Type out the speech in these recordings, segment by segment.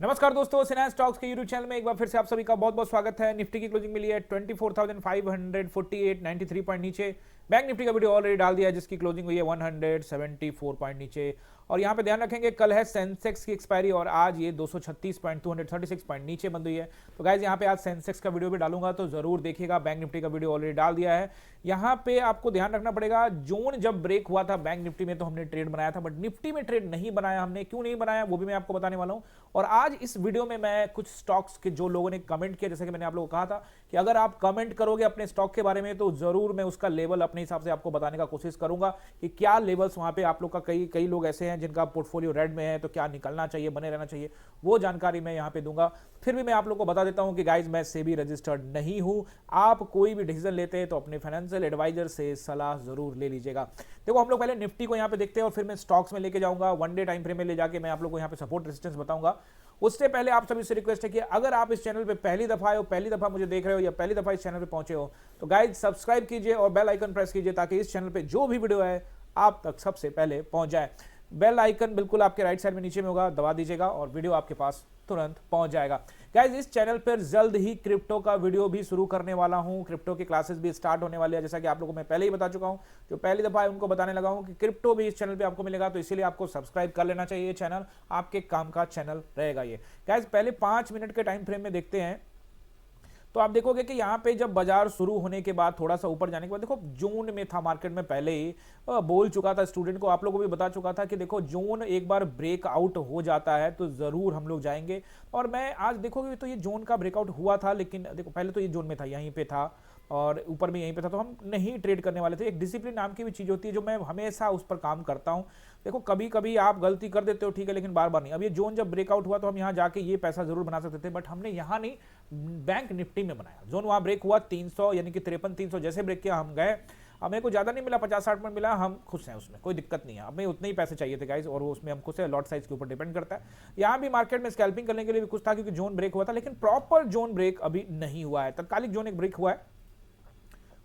नमस्कार दोस्तों, सिन्हा स्टॉक्स के यूट्यूब चैनल में एक बार फिर से आप सभी का बहुत बहुत स्वागत है। निफ्टी की क्लोजिंग मिली है 24,548, 93 पॉइंट नीचे। बैंक निफ्टी का वीडियो ऑलरेडी डाल दिया है जिसकी क्लोजिंग हुई है 174 पॉइंट नीचे। और यहाँ पे ध्यान रखेंगे, कल है सेंसेक्स की एक्सपायरी और आज ये 236 पॉइंट 236 पॉइंट नीचे बंद हुई है। तो गाइज यहाँ पे आज सेंसेक्स का वीडियो भी डालूंगा, तो जरूर देखिएगा। बैंक निफ्टी का वीडियो ऑलरेडी डाल दिया है। यहाँ पे आपको ध्यान रखना पड़ेगा, जोन जब ब्रेक हुआ था बैंक निफ्टी में तो हमने ट्रेड बनाया था, बट निफ्टी में ट्रेड नहीं बनाया हमने। क्यों नहीं बनाया वो भी मैं आपको बताने वाला हूँ। और आज इस वीडियो में मैं कुछ स्टॉक्स के जो लोगों ने कमेंट किया, जैसे कि मैंने आप लोगों को कहा था कि अगर आप कमेंट करोगे अपने स्टॉक के बारे में तो जरूर मैं उसका लेवल अपने हिसाब से आपको बताने का कोशिश करूंगा कि क्या लेवल्स वहां पे आप लोग का कई लोग ऐसे हैं जिनका पोर्टफोलियो रेड में है, तो क्या निकलना चाहिए, बने रहना चाहिए, वो जानकारी मैं यहां पे दूंगा। फिर भी मैं आप लोग को बता देता हूं कि गाइज मैं सेबी रजिस्टर्ड नहीं हूं। आप कोई भी डिसीजन लेते हैं तो अपने फाइनेंशियल एडवाइजर से सलाह जरूर ले लीजिएगा। देखो, हम लोग पहले निफ्टी को यहां पे देखते हैं और फिर मैं स्टॉक्स में लेके जाऊंगा। वन डे टाइम फ्रेम में ले जाके मैं आप लोग को यहां पे सपोर्ट रेजिस्टेंस बताऊंगा। उससे पहले आप सभी से रिक्वेस्ट है कि अगर आप इस चैनल पे पहली दफा आए हो, पहली दफा मुझे देख रहे हो या पहली दफा इस चैनल पे पहुंचे हो, तो गाइज सब्सक्राइब कीजिए और बेल आइकन प्रेस कीजिए ताकि इस चैनल पे जो भी वीडियो है आप तक सबसे पहले पहुंच जाए। बेल आइकन बिल्कुल आपके राइट साइड में नीचे में होगा, दबा दीजिएगा और वीडियो आपके पास तुरंत पहुंच जाएगा। गाइज इस चैनल पर जल्द ही क्रिप्टो का वीडियो भी शुरू करने वाला हूं। क्रिप्टो की क्लासेस भी स्टार्ट होने वाली है, जैसा कि आप लोगों को मैं पहले ही बता चुका हूं। जो पहली दफा है उनको बताने लगा हूं कि क्रिप्टो भी इस चैनल पे आपको मिलेगा, तो इसीलिए आपको सब्सक्राइब कर लेना चाहिए। चैनल आपके काम का चैनल रहेगा ये। गाइज पहले 5 मिनट के टाइम फ्रेम में देखते हैं, तो आप देखोगे कि यहाँ पे जब बाजार शुरू होने के बाद थोड़ा सा ऊपर जाने के बाद, देखो जोन में था मार्केट में, पहले ही बोल चुका था स्टूडेंट को, आप लोगों को भी बता चुका था कि देखो जोन एक बार ब्रेकआउट हो जाता है तो जरूर हम लोग जाएंगे। और मैं आज देखोगे तो ये जोन का ब्रेकआउट हुआ था, लेकिन देखो पहले तो ये जोन में था, यहीं पे था और ऊपर में यहीं पे था, तो हम नहीं ट्रेड करने वाले थे। एक डिसिप्लिन नाम की भी चीज होती है जो मैं हमेशा उस पर काम करता हूं। देखो कभी कभी आप गलती कर देते हो, ठीक है, लेकिन बार बार नहीं। अब ये जोन जब ब्रेकआउट हुआ तो हम यहाँ जाके ये पैसा जरूर बना सकते थे, बट हमने यहाँ नहीं, बैंक निफ्टी में बनाया। जोन वहां ब्रेक हुआ 300 यानी कि 53-300 जैसे ब्रेक किया हम गए। अब मेरे को ज्यादा नहीं मिला, 50-60 मिनट मिला, हम खुश हैं, उसमें कोई दिक्कत नहीं है। हमें उतने ही पैसे चाहिए थे गाइस, और वो उसमें हम खुश है। लॉट साइज के ऊपर डिपेंड करता है। यहाँ भी मार्केट में स्कैल्पिंग करने के लिए भी कुछ था क्योंकि जोन ब्रेक हुआ था, लेकिन प्रॉपर जोन ब्रेक अभी नहीं हुआ है। तत्कालिक जोन एक ब्रेक हुआ है,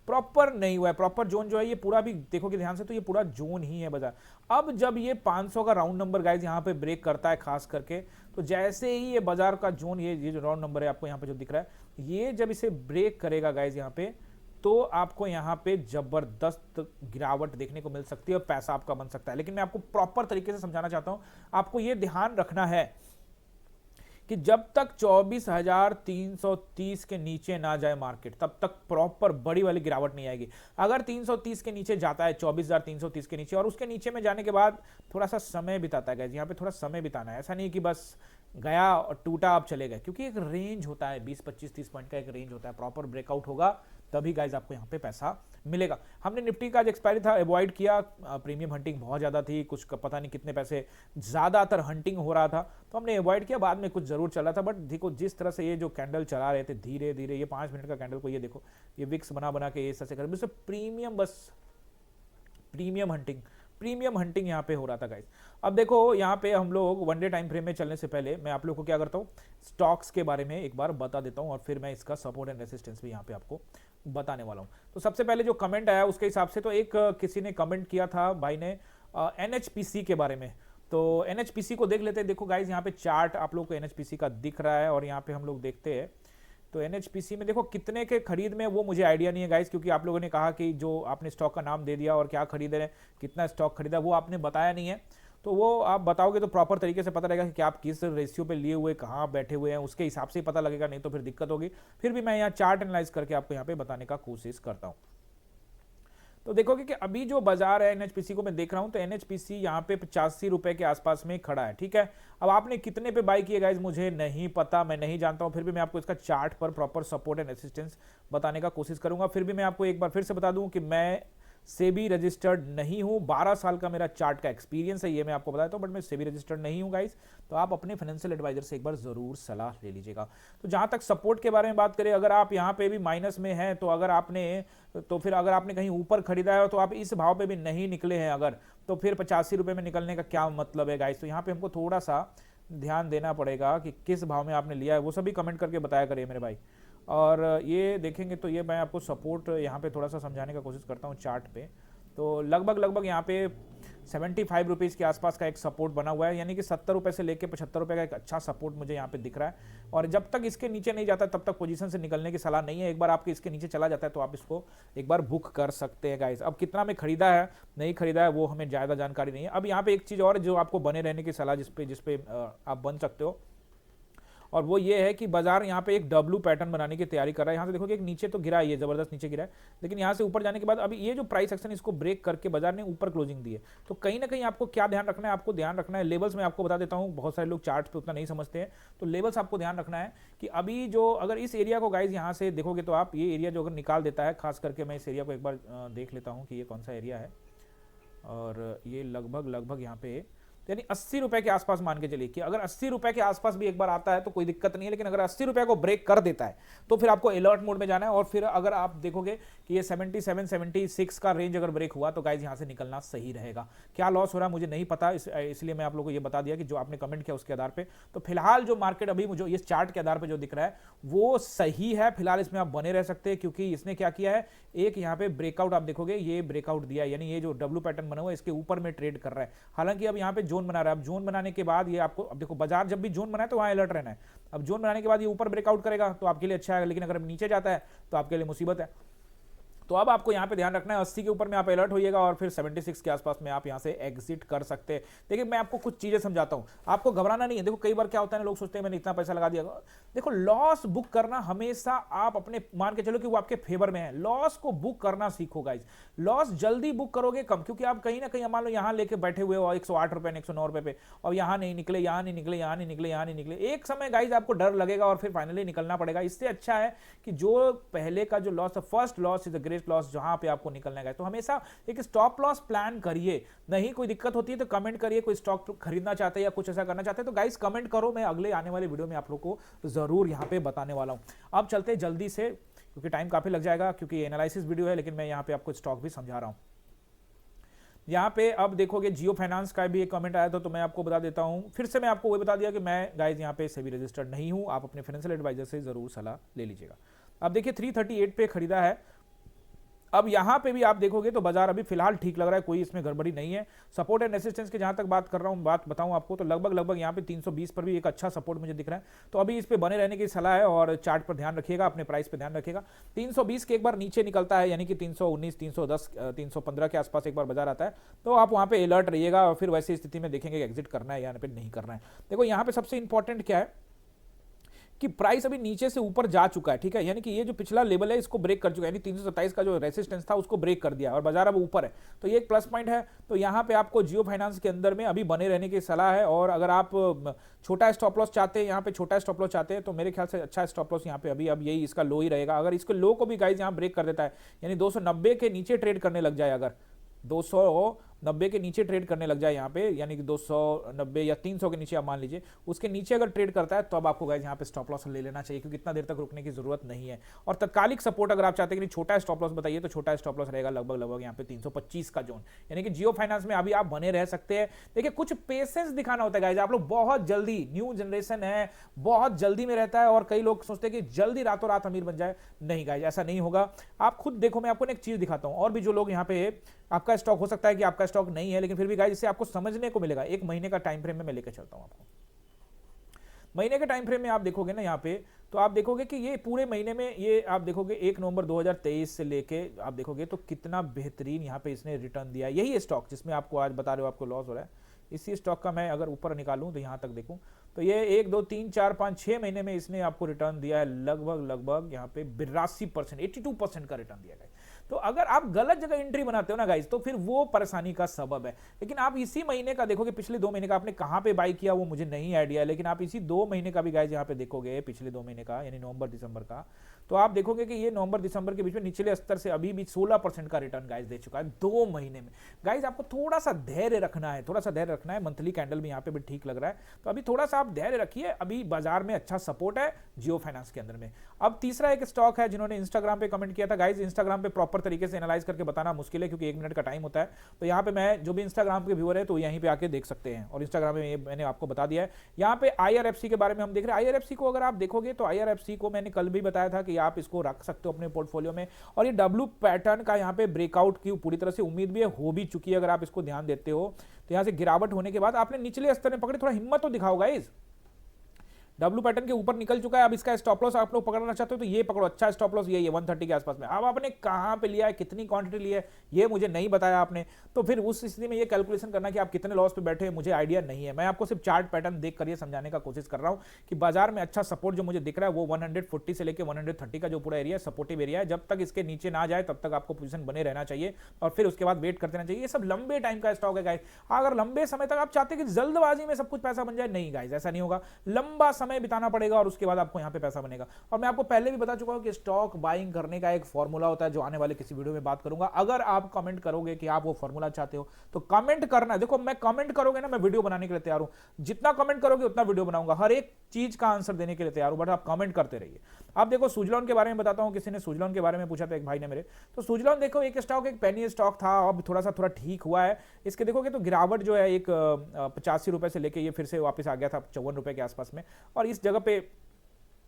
प्रॉपर नहीं हुआ है। प्रॉपर जोन जो है ये पूरा भी देखोगे ध्यान से तो ये पूरा जोन ही है बाजार। अब जब ये 500 का राउंड नंबर गाइस यहाँ पे ब्रेक करता है खास करके, तो जैसे ही ये बाजार का जोन, ये जो राउंड नंबर है आपको यहाँ पे जो दिख रहा है, ये जब इसे ब्रेक करेगा गाइस यहाँ पे, तो आपको यहाँ पे जबरदस्त गिरावट देखने को मिल सकती है और पैसा आपका बन सकता है। लेकिन मैं आपको प्रॉपर तरीके से समझाना चाहता हूं। आपको ये ध्यान रखना है कि जब तक 24,330 के नीचे ना जाए मार्केट, तब तक प्रॉपर बड़ी वाली गिरावट नहीं आएगी। अगर 330 के नीचे जाता है, 24,330 के नीचे, और उसके नीचे में जाने के बाद थोड़ा सा समय बिताता है, यहाँ पे थोड़ा समय बिताना है। ऐसा नहीं कि बस गया और टूटा आप चले गए, क्योंकि एक रेंज होता है 20, 25, 30 पॉइंट का एक रेंज होता है। प्रॉपर ब्रेकआउट होगा तभी गाइज आपको यहाँ पे पैसा मिलेगा। हमने निफ्टी का जो एक्सपायरी था अवॉइड किया, प्रीमियम हंटिंग बहुत ज्यादा थी, कुछ पता नहीं कितने पैसे ज्यादातर हंटिंग हो रहा था, तो हमने अवॉइड किया। बाद में कुछ जरूर चला था, बट देखो जिस तरह से ये जो कैंडल चला रहे थे धीरे धीरे, ये 5 मिनट का कैंडल को ये देखो, ये विक्स बना बना के ये ऐसे कर, बस प्रीमियम, बस प्रीमियम हंटिंग यहाँ पे हो रहा था गाइस। अब देखो यहाँ पे हम लोग वन डे टाइम फ्रेम में चलने से पहले मैं आप लोग को क्या करता हूँ, स्टॉक्स के बारे में एक बार बता देता हूँ और फिर मैं इसका सपोर्ट एंड रेसिस्टेंस भी यहाँ पे आपको बताने वाला हूँ। तो सबसे पहले जो कमेंट आया उसके हिसाब से, तो एक किसी ने कमेंट किया था भाई ने एनएचपीसी के बारे में, तो एनएचपीसी को देख लेते हैं। देखो गाइज यहाँ पे चार्ट आप लोग को एनएचपीसी का दिख रहा है और यहाँ पे हम लोग देखते हैं तो एनएचपीसी में देखो कितने के खरीद में, वो मुझे आइडिया नहीं है गाइस, क्योंकि आप लोगों ने कहा कि जो आपने स्टॉक का नाम दे दिया और क्या खरीद रहे हैं, कितना स्टॉक खरीदा, वो आपने बताया नहीं है। तो वो आप बताओगे तो प्रॉपर तरीके से पता लगेगा कि आप किस रेशियो पे लिए हुए, कहाँ बैठे हुए हैं, उसके हिसाब से ही पता लगेगा, नहीं तो फिर दिक्कत होगी। फिर भी मैं यहाँ चार्ट एनालाइज करके आपको यहाँ पे बताने का कोशिश करता हूँ। तो देखोगे कि अभी जो बाजार है एनएचपीसी को मैं देख रहा हूं, तो एनएचपीसी यहाँ पे 85 रुपए के आसपास में खड़ा है, ठीक है। अब आपने कितने पे बाई किए गाइज मुझे नहीं पता, मैं नहीं जानता हूं, फिर भी मैं आपको इसका चार्ट पर प्रॉपर सपोर्ट एंड असिस्टेंस बताने का कोशिश करूंगा। फिर भी मैं आपको एक बार फिर से बता दूं कि मैं सेबी रजिस्टर्ड नहीं हूं। 12 साल का मेरा चार्ट का एक्सपीरियंस है, ये मैं आपको बताता हूं, बट मैं सेबी रजिस्टर्ड नहीं हूं गाइस। तो आप अपने फाइनेंशियल एडवाइजर से एक बार जरूर सलाह ले लीजिएगा। तो जहां तक सपोर्ट के बारे में बात करें, अगर आप यहां पे भी माइनस में हैं, तो अगर आपने कहीं ऊपर खरीदा है तो आप इस भाव पे भी नहीं निकले हैं अगर, तो फिर 85 रुपए में निकलने का क्या मतलब है गाइस। तो यहाँ पे हमको थोड़ा सा ध्यान देना पड़ेगा कि किस भाव में आपने लिया है, वो सभी कमेंट करके बताया करिए मेरे भाई। और ये देखेंगे तो ये मैं आपको सपोर्ट यहाँ पे थोड़ा सा समझाने का कोशिश करता हूँ चार्ट पे। तो लगभग यहाँ पे 75 रुपीज़ के आसपास का एक सपोर्ट बना हुआ है, यानी कि 70 रुपये से लेकर 75 रुपये का एक अच्छा सपोर्ट मुझे यहाँ पे दिख रहा है। और जब तक इसके नीचे नहीं जाता तब तक पोजीशन से निकलने की सलाह नहीं है। एक बार आपके इसके नीचे चला जाता है तो आप इसको एक बार बुक कर सकते हैं गाइस। अब कितना में खरीदा है नहीं खरीदा है वो हमें ज़्यादा जानकारी नहीं है। अब यहाँ पे एक चीज़ और जो आपको बने रहने की सलाह जिसपे आप बन सकते हो, और वो ये है कि बाजार यहाँ पे एक डब्ल्यू पैटर्न बनाने की तैयारी कर रहा है। यहाँ से देखो कि एक नीचे तो गिरा है, ये जबरदस्त नीचे गिरा है, लेकिन यहाँ से ऊपर जाने के बाद अभी ये जो प्राइस एक्शन इसको ब्रेक करके बाजार ने ऊपर क्लोजिंग दी है। तो कहीं ना कहीं आपको क्या ध्यान रखना है, आपको ध्यान रखना है लेवल्स में। आपको बता देता हूँ, बहुत सारे लोग चार्ट पे उतना नहीं समझते हैं, तो लेवल्स आपको ध्यान रखना है कि अभी जो अगर इस एरिया को गाइज यहाँ से देखोगे तो आप ये एरिया जो अगर निकाल देता है, खास करके मैं इस एरिया को एक बार देख लेता हूँ कि ये कौन सा एरिया है, और ये लगभग यहाँ पे यानी 80 रुपए के आसपास मान के चलिए कि अगर 80 रुपए के आसपास भी एक बार आता है तो कोई दिक्कत नहीं है, लेकिन अगर 80 रुपए को ब्रेक कर देता है तो फिर आपको अलर्ट मोड में जाना है। और फिर अगर आप देखोगे कि ये 77 76 का रेंज अगर ब्रेक हुआ तो गाइज यहाँ से निकलना सही रहेगा। क्या लॉस हो रहा है मुझे नहीं पता, इसलिए मैं आप लोगों को ये बता दिया कि जो आपने कमेंट किया उसके आधार पर। तो फिलहाल जो मार्केट अभी मुझे इस चार्ट के आधार पर जो दिख रहा है वो सही है, फिलहाल इसमें आप बने रह सकते हैं, क्योंकि इसने क्या किया है, एक यहाँ पे ब्रेकआउट आप देखोगे ये ब्रेकआउट दिया है, यानी ये जो डब्ल्यू पैटर्न बना हुआ है इसके ऊपर में ट्रेड कर रहा है। हालांकि अब यहाँ पे जोन बना रहा है, अब जोन बनाने के बाद ये आपको, अब देखो बाजार जब भी जोन बनाए तो वहां अलर्ट रहना है। अब जोन बनाने के बाद ये ऊपर ब्रेकआउट करेगा तो आपके लिए अच्छा है, लेकिन अगर नीचे जाता है तो आपके लिए मुसीबत है। तो अब आपको यहाँ पे ध्यान रखना है 80 के ऊपर में आप अलर्ट होइएगा और फिर 76 के आसपास में आप यहाँ से एग्जिट कर सकते हैं। देखिए मैं आपको कुछ चीजें समझाता हूँ, आपको घबराना नहीं है। देखो कई बार क्या होता है, लोग सोचते हैं मैंने इतना पैसा लगा दिया। देखो लॉस बुक करना हमेशा आप अपने मान के चलो कि वो आपके फेवर में है, लॉस को बुक करना सीखो गाइज। लॉस जल्दी बुक करोगे कम, क्योंकि आप कहीं ना कहीं मान लो यहाँ लेके बैठे हुए हो 108 रुपए 109 रुपए पे, और यहाँ नहीं निकले, यहाँ नहीं निकले, यहाँ नहीं निकले, यहाँ नहीं निकले, एक समय गाइज आपको डर लगेगा और फिर फाइनली निकलना पड़ेगा। इससे अच्छा है कि जो पहले का जो लॉस है, first loss is the great loss, जहां पे आपको निकलना है। तो हमेशा एक स्टॉप लॉस प्लान करिए। नहीं कोई दिक्कत होती है तो कमेंट करिए, कोई स्टॉक खरीदना चाहते हैं या कुछ ऐसा करना चाहते हैं तो गाइस कमेंट करो, मैं अगले आने वाले वीडियो में आप लोग को जरूर यहां पे बताने वाला हूं। अब चलते जल्दी से, क्योंकि टाइम काफी लग जाएगा, क्योंकि एनालिसिस वीडियो है, लेकिन मैं यहां पे आपको स्टॉक भी समझा रहा हूं। यहाँ पे अब देखोगे जियो फाइनेंस का भी एक कमेंट आया था, तो मैं आपको बता देता हूँ, फिर से मैं आपको वही बता दिया कि मैं गाइज यहाँ पे सेबी रजिस्टर्ड नहीं हूँ, आप अपने फाइनेंशियल एडवाइजर से जरूर सलाह ले लीजिएगा। अब देखिए 338 पे खरीदा है। अब यहां पे भी आप देखोगे तो बाजार अभी फिलहाल ठीक लग रहा है, कोई इसमें गड़बड़ी नहीं है। सपोर्ट एंड रेजिस्टेंस की जहां तक बात कर रहा हूं, बात बताऊं आपको तो लगभग यहां पे 320 पर भी एक अच्छा सपोर्ट मुझे दिख रहा है। तो अभी इस पे बने रहने की सलाह है और चार्ट पर ध्यान रखिएगा, अपने प्राइस पे ध्यान रखिएगा। 320 के एक बार नीचे निकलता है, यानी कि 319 310 315 के आसपास एक बार बाजार आता है तो आप वहां पे अलर्ट रहिएगा और फिर वैसी स्थिति में देखेंगे एग्जिट करना है या फिर नहीं करना है। देखो यहाँ पे सबसे इंपॉर्टेंट क्या है कि प्राइस अभी नीचे से ऊपर जा चुका है, ठीक है, यानी कि ये जो पिछला लेवल है इसको ब्रेक कर चुका है, यानी 327 का जो रेजिस्टेंस था उसको ब्रेक कर दिया और बाजार अब ऊपर है, तो ये एक प्लस पॉइंट है। तो यहाँ पे आपको जियो फाइनेंस के अंदर में अभी बने रहने की सलाह है। और अगर आप छोटा स्टॉप लॉस चाहते हैं, यहाँ पे छोटा स्टॉप लॉस चाहते हैं तो मेरे ख्याल से अच्छा स्टॉप लॉस यहाँ पे अभी अब यही इसका लो ही रहेगा। अगर इसके लो को भी गाइज यहाँ ब्रेक कर देता है, यानी 290 के नीचे ट्रेड करने लग जाए, अगर 290 के नीचे ट्रेड करने लग जाए यहाँ पे, यानी कि 290 या 300 के नीचे आप मान लीजिए, उसके नीचे अगर ट्रेड करता है तो अब आपको गाइस यहाँ पे स्टॉप लॉस ले लेना चाहिए, क्योंकि इतना देर तक रुकने की जरूरत नहीं है। और तत्कालिक सपोर्ट अगर आप चाहते हैं कि छोटा स्टॉप लॉस बताइए तो छोटा स्टॉप लॉस रहेगा लगभग यहाँ पे 325 का जोन, यानी कि जियो फाइनेंस में अभी आप बने रह सकते हैं। देखिए कुछ पेशेंस दिखाना होता है गाइस, आप लोग बहुत जल्दी, न्यू जनरेशन है, बहुत जल्दी में रहता है और कई लोग सोचते हैं कि जल्दी रातों रात अमीर बन जाए। नहीं गाइस, ऐसा नहीं होगा। आप खुद देखो, मैं आपको एक चीज दिखाता हूं, और भी जो लोग यहाँ पे, आपका स्टॉक हो सकता है कि आपका स्टॉक नहीं है, लेकिन फिर भी गाइस इससे आपको समझने को मिलेगा। एक महीने का टाइम फ्रेम में मैं लेकर चलता हूं आपको। महीने के टाइम फ्रेम में आप देखोगे ना यहाँ पे, तो आप देखोगे कि ये पूरे महीने में ये आप देखोगे 1 नवंबर 2023 से लेके आप देखोगे तो कितना बेहतरीन यहाँ पे इसने रिटर्न दिया है। यही स्टॉक जिसमें आपको आज बता रहे हो आपको लॉस हो रहा है, इसी स्टॉक का मैं अगर ऊपर निकालूं तो यहाँ तक देखूं तो ये 1 2 3 4 5 6 महीने में इसने आपको रिटर्न दिया है लगभग यहाँ पे 82%, 82% का रिटर्न दिया है। तो अगर आप गलत जगह एंट्री बनाते हो ना गाइस, तो फिर वो परेशानी का सबब है। लेकिन आप इसी महीने का देखोगे, पिछले 2 महीने का आपने कहां पे बाई किया वो मुझे नहीं आइडिया है, लेकिन आप इसी 2 महीने का भी गाइस यहाँ पे देखोगे, पिछले 2 महीने का यानी नवंबर दिसंबर का, तो आप देखोगे कि ये नवंबर दिसंबर के बीच में निचले स्तर से अभी भी 16% का रिटर्न गाइस दे चुका है 2 महीने में। गाइस आपको थोड़ा सा धैर्य रखना है, थोड़ा सा धैर्य रखना है। मंथली कैंडल भी यहाँ पे भी ठीक लग रहा है, तो अभी थोड़ा सा आप धैर्य रखिए। अभी बाजार में अच्छा सपोर्ट है जियो फाइनेंस के अंदर में। अब तीसरा एक स्टॉक है जिन्होंने इंस्टाग्राम पे कमेंट किया था गाइस, इंस्टाग्राम पे प्रॉपर तरीके से एनालाइज करके बताना मुश्किल है क्योंकि 1 मिनट का टाइम होता है। तो यहाँ पे मैं जो भी इंस्टाग्राम के व्यूअर है तो यहीं पे आके देख सकते हैं, और इंस्टाग्राम में ये मैंने आपको बता दिया है। यहाँ पे IRFC के बारे में हम देख रहे हैं। IRFC को अगर आप देखोगे तो IRFC को मैंने कल भी बताया था कि आप इसको रख सकते हो अपने पोर्टफोलियो में, और ये W पैटर्न का यहाँ पे ब्रेकआउट की पूरी तरह से उम्मीद भी हो भी चुकी है। अगर आप इसको ध्यान देते हो तो यहाँ से गिरावट होने के बाद आपने निचले स्तर में पकड़े, थोड़ा हिम्मत तो दिखाओ गाइस। W पैटर्न के ऊपर निकल चुका है। अब इसका स्टॉप लॉस आप लोग पकड़ना चाहते हो तो ये पकड़ो, अच्छा स्टॉप लॉस ये 130 के आसपास में। अब आपने कहां पे लिया है, कितनी क्वांटिटी ली है, ये मुझे नहीं बताया आपने, तो फिर उस स्थिति में ये कैलकुलेशन करना कि आप कितने लॉस पे बैठे हैं मुझे आइडिया नहीं है। मैं आपको सिर्फ चार्ट पैटर्न देख कर ये समझाने का कोशिश कर रहा हूं कि बाजार में अच्छा सपोर्ट जो मुझे दिख रहा है वो 140 से लेकर 130 का जो पूरा एरिया है सपोर्टिव एरिया है। जब तक इसके नीचे ना जाए तब तक आपको पोजीशन बने रहना चाहिए और फिर उसके बाद वेट करते रहना चाहिए। ये सब लंबे टाइम का स्टॉक है गाइस। अगर लंबे समय तक आप चाहते हैं कि जल्दबाजी में सब कुछ पैसा बन जाए, नहीं गाइस, ऐसा नहीं होगा। लंबा समय बिताना पड़ेगा और उसके बाद आपको यहां पे पैसा बनेगा। और मैं आपको पहले भी बता चुका हूं कि स्टॉक बाइंग करने का एक फॉर्मूला होता है जो आने वाले किसी वीडियो में बात करूंगा। अगर आप कमेंट करोगे कि आप वो फॉर्मूला चाहते हो तो कमेंट करना। देखो मैं कमेंट करोगे ना, मैं वीडियो बनाने के लिए तैयार हूं। जितना कमेंट करोगे उतना वीडियो बनाऊंगा, हर एक चीज का आंसर देने के लिए तैयार हूं, बट आप कमेंट करते रहिए। अब देखो सुजलॉन के बारे में बताता हूं। किसी ने सुजलॉन के बारे में पूछा था, एक भाई ने मेरे, तो सुजलॉन देखो एक स्टॉक, एक पेनी स्टॉक था, अब थोड़ा ठीक हुआ है। इसके देखोगे तो गिरावट जो है एक 85 रुपए से लेके ये फिर से वापस आ गया था 54 रुपए के आसपास में, और इस जगह पे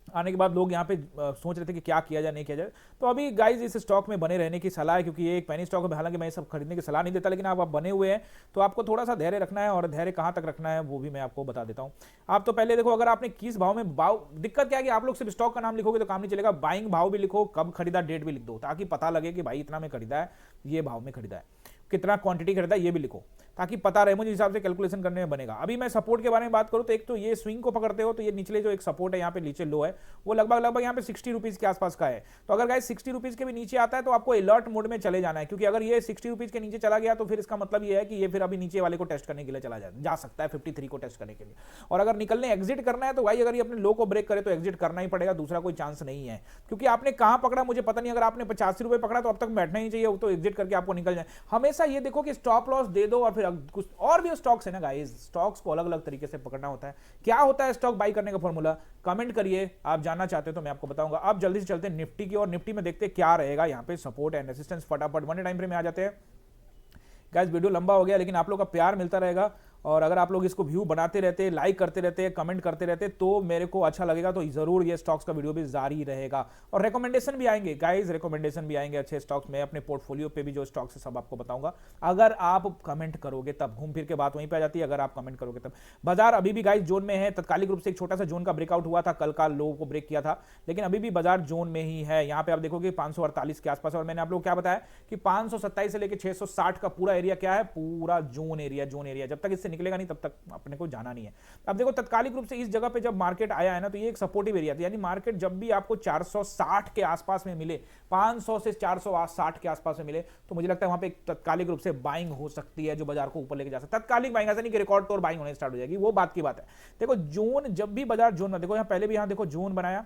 आने के बाद लोग यहाँ पे सोच रहे थे कि क्या किया जाए नहीं किया जाए। तो अभी गाइज इस स्टॉक में बने रहने की सलाह है क्योंकि ये एक पेनी स्टॉक है। हालांकि मैं ये सब खरीदने की सलाह नहीं देता, लेकिन आप बने हुए हैं तो आपको थोड़ा सा धैर्य रखना है, और धैर्य कहाँ तक रखना है वो भी मैं आपको बता देता हूँ। आप तो पहले देखो, अगर आपने किस भाव में दिक्कत क्या है कि आप लोग सिर्फ स्टॉक का नाम लिखोगे तो काम नहीं चलेगा। बाइंग भाव भी लिखो, कब खरीदा, डेट भी लिख दो, ताकि पता लगे कि भाई इतना में खरीदा है, ये भाव में खरीदा है, कितना क्वांटिटी खरीदा है ये भी लिखो, ताकि पता रहे, मुझे हिसाब से कैलकुलेशन करने में बनेगा। अभी मैं सपोर्ट के बारे में बात करूं तो एक तो ये स्विंग को पकड़ते हो तो ये निचले जो एक सपोर्ट है यहाँ पे नीचे लो है वो लगभग यहाँ पे 60 रुपीज के आसपास का है। तो अगर गाइस 60 रुपीज के भी नीचे आता है तो आपको अलर्ट मोड में चले जाना है, क्योंकि अगर ये 60 रुपीज के नीचे चला गया तो फिर इसका मतलब ये है कि ये फिर अभी नीचे वाले को टेस्ट करने के लिए चला जा सकता है, 53 को टेस्ट करने के लिए। और अगर निकलने एग्जिट करना है तो भाई अगर ये अपने लो को ब्रेक करे तो एग्जिट करना ही पड़ेगा, दूसरा कोई चांस नहीं है। क्योंकि आपने कहां पकड़ा मुझे पता नहीं, अगर आपने 85 रुपए पकड़ा तो अब तक बैठना ही चाहिए, तो एग्जिट करके आपको निकल जाए। हमेशा ये देखो कि स्टॉप लॉस दे दो, और फिर कुछ और भी स्टॉक्स है ना गाइस, स्टॉक्स को अलग अलग तरीके से पकड़ना होता है। क्या होता है स्टॉक बाई करने का फॉर्मूला, कमेंट करिए, आप जानना चाहते हो तो मैं आपको बताऊंगा। अब जल्दी से चलते हैं निफ्टी की, और निफ्टी में देखते हैं क्या रहेगा यहाँ पे सपोर्ट एंड रेजिस्टेंस। फटाफट वन डे टाइम फ्रेम में आ जाते हैं गाइस। वीडियो लंबा हो गया लेकिन आप लोग का प्यार मिलता रहेगा, और अगर आप लोग इसको व्यू बनाते रहते, लाइक करते रहते, कमेंट करते रहते तो मेरे को अच्छा लगेगा। तो जरूर ये स्टॉक्स का वीडियो भी जारी रहेगा, और रिकमेंडेशन भी आएंगे गाइस, रिकमेंडेशन भी आएंगे अच्छे स्टॉक्स में। अपने पोर्टफोलियो पे भी जो स्टॉक्स है सब आपको बताऊंगा, अगर आप कमेंट करोगे तब। घूम फिर के बात वहीं पे आ जाती है, अगर आप कमेंट करोगे तब। बाजार अभी भी गाइस जोन में है, तत्कालिक रूप से एक छोटा सा जोन का ब्रेकआउट हुआ था, कल का लो को ब्रेक किया था, लेकिन अभी भी बाजार जोन में ही है। यहाँ पे आप देखोगे 548 के आसपास, और मैंने आप लोग क्या बताया कि 527 से लेकर 660 का पूरा एरिया क्या है, पूरा जोन एरिया। जोन एरिया जब तक इससे निकलेगा नहीं तब तक अपने को जाना नहीं है। अब देखो तत्कालिक रूप से इस जगह पे जब मार्केट आया है ना, तो ये एक सपोर्टिव एरिया था, यानी मार्केट जब भी आपको 460 के आसपास में मिले, 500 से 460 के आसपास में मिले, तो मुझे लगता है वहां पे तत्कालिक रूप से बाइंग हो सकती है जो बाजार को ऊपर लेके जा सकता है। तत्कालिक बाइंग ऐसा नहीं कि रिकॉर्ड तोड़ बाइंग होने स्टार्ट हो जाएगी, वो बात की बात है। देखो जोन, जब भी बाजार जोन में, देखो यहां पहले भी यहां देखो जोन बनाया,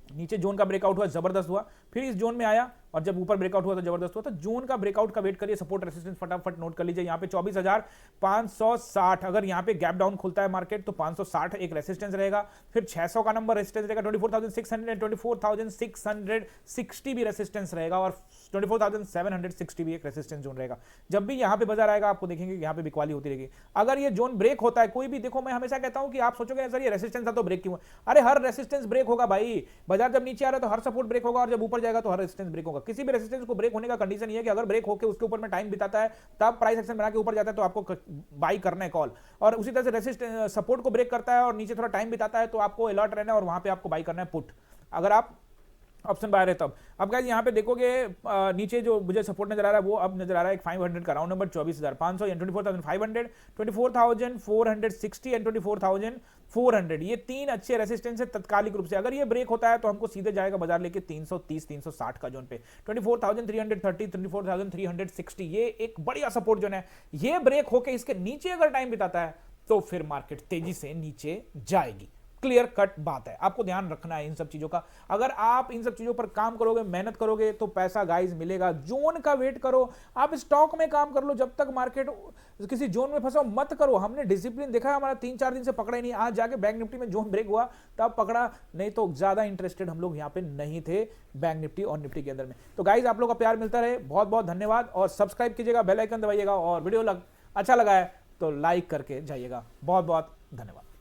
नीचे जोन का ब्रेकआउट हुआ, जबरदस्त हुआ, फिर इस जोन में आया, और जब ऊपर ब्रेकआउट हुआ तो जबरदस्त हुआ। तो जोन का ब्रेकआउट का वेट करिए, सपोर्ट रेजिस्टेंस फटाफट नोट कर लीजिए। यहाँ पे 24,560, अगर यहाँ पे गैप डाउन खुलता है मार्केट तो 560 एक रेजिस्टेंस रहेगा, फिर 600 का नंबर रेजिस्टेंस रहेगा, 24,600 एंड 24,660 भी रेजिस्टेंस रहेगा, और 24,760 भी एक रेजिस्टेंस जोन रहेगा। जब भी यहाँ पे बाजार आएगा आपको देखेंगे यहाँ पे बिकवाली होती रहेगी। अगर ये जोन ब्रेक होता है कोई भी, देखो मैं हमेशा कहता हूं कि आप सोचोगे सर ये रेजिस्टेंस था तो ब्रेक क्यों? अरे हर रेजिस्टेंस ब्रेक होगा भाई, बाजार जब नीचे आ रहा है तो हर सपोर्ट ब्रेक होगा, और जब ऊपर जाएगा तो हर रेजिस्टेंस ब्रेक होगा। किसी भी रेजिस्टेंस को ब्रेक होने का कंडीशन ये है कि अगर ब्रेक होकर उसके ऊपर में टाइम बिताता है तब प्राइस एक्शन बना के ऊपर जाता है तो आपको बाई करना है कॉल, और उसी तरह से रेजिस्टेंस सपोर्ट को ब्रेक करता है और नीचे थोड़ा टाइम बिताता है तो आपको अलर्ट रहना है और वहां पे आपको बाई करना है पुट, अगर आप ऑप्शन बाय है तब। अब गाइस यहाँ पे देखोगे नीचे जो मुझे सपोर्ट नजर आ रहा है वो अब नजर आ रहा है 500 का राउंड नंबर 24,500 एंड 24,500, 24,460 एंड 24,400, ये तीन अच्छे रेजिस्टेंस है तत्कालिक रूप से। अगर ये ब्रेक होता है तो हमको सीधे जाएगा बाजार लेके 330-360 का जोन पे, 24,330 24,360, ये एक बढ़िया सपोर्ट जोन है। ये ब्रेक होके इसके नीचे अगर टाइम बिताता है तो फिर मार्केट तेजी से नीचे जाएगी। क्लियर कट बात है, आपको ध्यान रखना है इन सब चीजों का। अगर आप इन सब चीजों पर काम करोगे, मेहनत करोगे, तो पैसा गाइस मिलेगा। जोन का वेट करो, आप स्टॉक में काम कर लो, जब तक मार्केट किसी जोन में फंसा मत करो। हमने डिसिप्लिन देखा, हमारा 3-4 दिन से पकड़ा ही नहीं। आज जाके बैंक निफ्टी में जोन ब्रेक हुआ तब पकड़ा, नहीं तो ज्यादा इंटरेस्टेड हम लोग यहाँ पे नहीं थे बैंक निफ्टी और निफ्टी के अंदर में। तो गाइस आप लोग का प्यार मिलता रहे, बहुत बहुत धन्यवाद। और सब्सक्राइब कीजिएगा, बेल आइकन दबाइएगा, और वीडियो अच्छा लगा है तो लाइक करके जाइएगा। बहुत बहुत धन्यवाद।